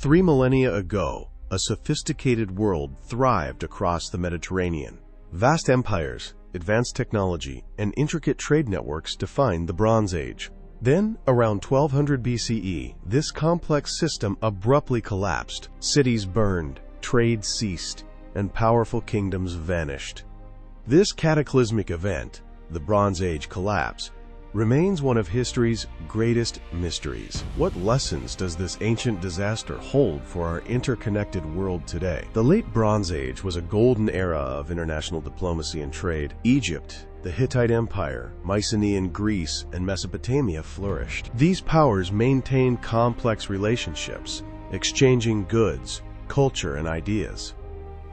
3 millennia ago, a sophisticated world thrived across the Mediterranean. Vast empires, advanced technology, and intricate trade networks defined the Bronze Age. Then, around 1200 BCE, this complex system abruptly collapsed. Cities burned, trade ceased, and powerful kingdoms vanished. This cataclysmic event, the Bronze Age collapse, remains one of history's greatest mysteries. What lessons does this ancient disaster hold for our interconnected world today? The late Bronze Age was a golden era of international diplomacy and trade. Egypt, the Hittite Empire, Mycenaean Greece, and Mesopotamia flourished. These powers maintained complex relationships, exchanging goods, culture, and ideas.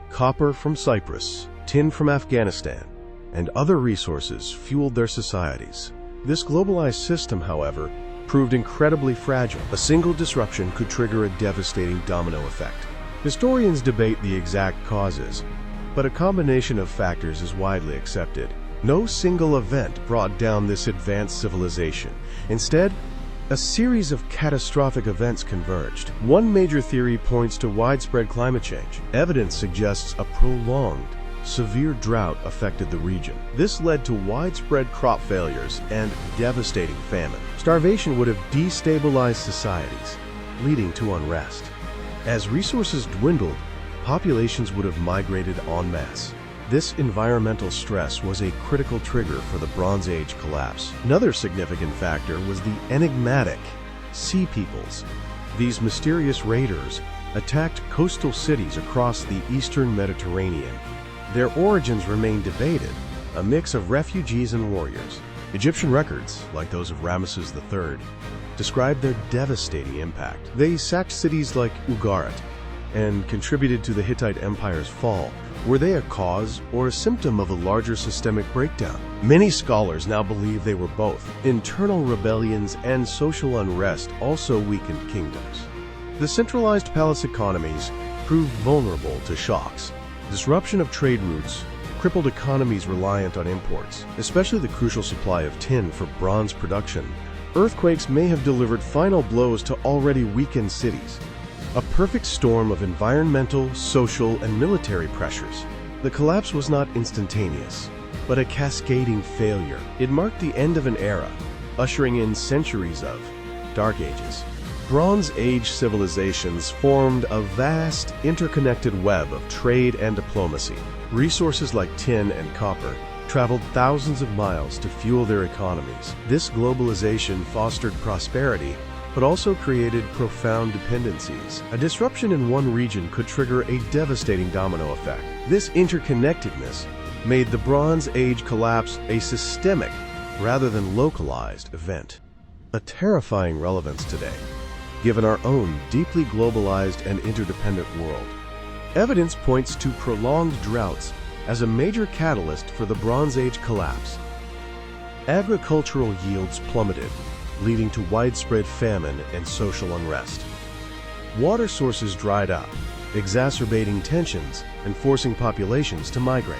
Copper from Cyprus, tin from Afghanistan, and other resources fueled their societies. This globalized system, however, proved incredibly fragile. A single disruption could trigger a devastating domino effect. Historians debate the exact causes, but a combination of factors is widely accepted. No single event brought down this advanced civilization. Instead, a series of catastrophic events converged. One major theory points to widespread climate change. Evidence suggests a prolonged, severe drought affected the region. This led to widespread crop failures and devastating famine. Starvation would have destabilized societies, leading to unrest. As resources dwindled, populations would have migrated en masse. This environmental stress was a critical trigger for the Bronze Age collapse. Another significant factor was the enigmatic Sea Peoples. These mysterious raiders attacked coastal cities across the eastern Mediterranean. Their origins remain debated, a mix of refugees and warriors. Egyptian records, like those of Ramesses III, describe their devastating impact. They sacked cities like Ugarit and contributed to the Hittite Empire's fall. Were they a cause or a symptom of a larger systemic breakdown? Many scholars now believe they were both. Internal rebellions and social unrest also weakened kingdoms. The centralized palace economies proved vulnerable to shocks. Disruption of trade routes crippled economies reliant on imports, especially the crucial supply of tin for bronze production. Earthquakes may have delivered final blows to already weakened cities. A perfect storm of environmental, social, and military pressures. The collapse was not instantaneous, but a cascading failure. It marked the end of an era, ushering in centuries of dark ages. Bronze Age civilizations formed a vast, interconnected web of trade and diplomacy. Resources like tin and copper traveled thousands of miles to fuel their economies. This globalization fostered prosperity, but also created profound dependencies. A disruption in one region could trigger a devastating domino effect. This interconnectedness made the Bronze Age collapse a systemic, rather than localized, event. A terrifying relevance today, given our own deeply globalized and interdependent world. Evidence points to prolonged droughts as a major catalyst for the Bronze Age collapse. Agricultural yields plummeted, leading to widespread famine and social unrest. Water sources dried up, exacerbating tensions and forcing populations to migrate.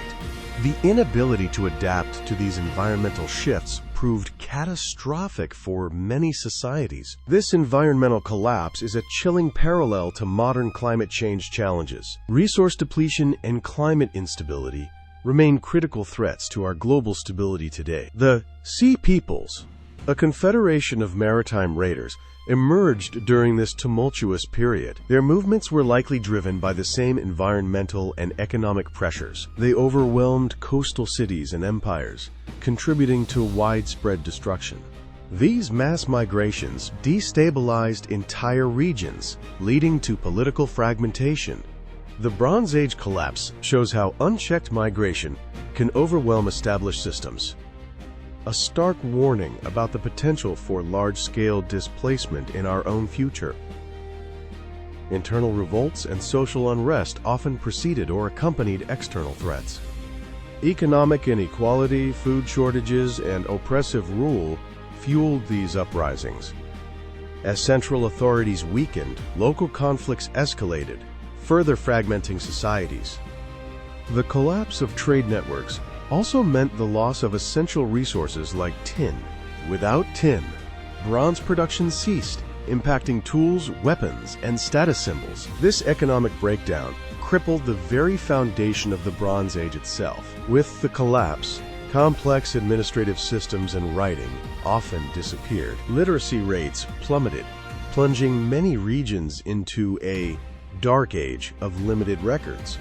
The inability to adapt to these environmental shifts proved catastrophic for many societies. This environmental collapse is a chilling parallel to modern climate change challenges. Resource depletion and climate instability remain critical threats to our global stability today. The Sea Peoples, a confederation of maritime raiders, emerged during this tumultuous period. Their movements were likely driven by the same environmental and economic pressures. They overwhelmed coastal cities and empires, contributing to widespread destruction. These mass migrations destabilized entire regions, leading to political fragmentation. The Bronze Age collapse shows how unchecked migration can overwhelm established systems. A stark warning about the potential for large-scale displacement in our own future. Internal revolts and social unrest often preceded or accompanied external threats. Economic inequality, food shortages, and oppressive rule fueled these uprisings. As central authorities weakened, local conflicts escalated, further fragmenting societies. The collapse of trade networks also meant the loss of essential resources like tin. Without tin, bronze production ceased, impacting tools, weapons, and status symbols. This economic breakdown crippled the very foundation of the Bronze Age itself. With the collapse, complex administrative systems and writing often disappeared. Literacy rates plummeted, plunging many regions into a dark age of limited records.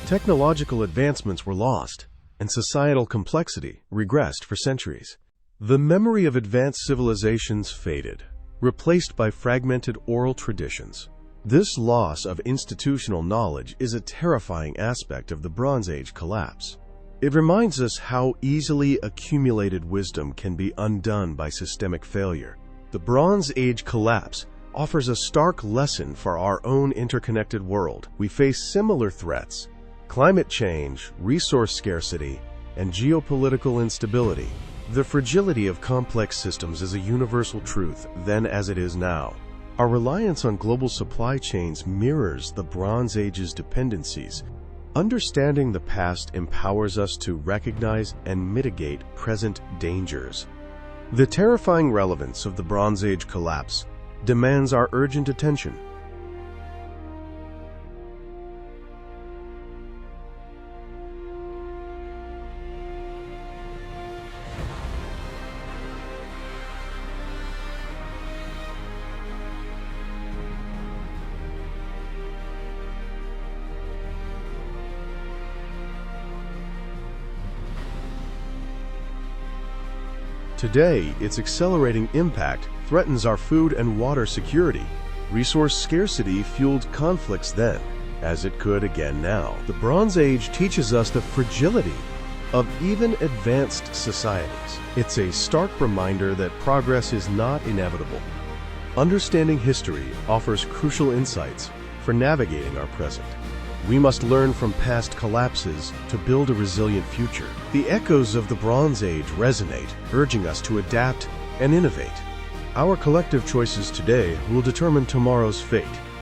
Technological advancements were lost, and societal complexity regressed for centuries. The memory of advanced civilizations faded, replaced by fragmented oral traditions. This loss of institutional knowledge is a terrifying aspect of the Bronze Age collapse. It reminds us how easily accumulated wisdom can be undone by systemic failure. The Bronze Age collapse offers a stark lesson for our own interconnected world. We face similar threats: climate change, resource scarcity, and geopolitical instability. The fragility of complex systems is a universal truth then as it is now. Our reliance on global supply chains mirrors the Bronze Age's dependencies. Understanding the past empowers us to recognize and mitigate present dangers. The terrifying relevance of the Bronze Age collapse demands our urgent attention. Today, its accelerating impact threatens our food and water security. Resource scarcity fueled conflicts then, as it could again now. The Bronze Age teaches us the fragility of even advanced societies. It's a stark reminder that progress is not inevitable. Understanding history offers crucial insights for navigating our present. We must learn from past collapses to build a resilient future. The echoes of the Bronze Age resonate, urging us to adapt and innovate. Our collective choices today will determine tomorrow's fate.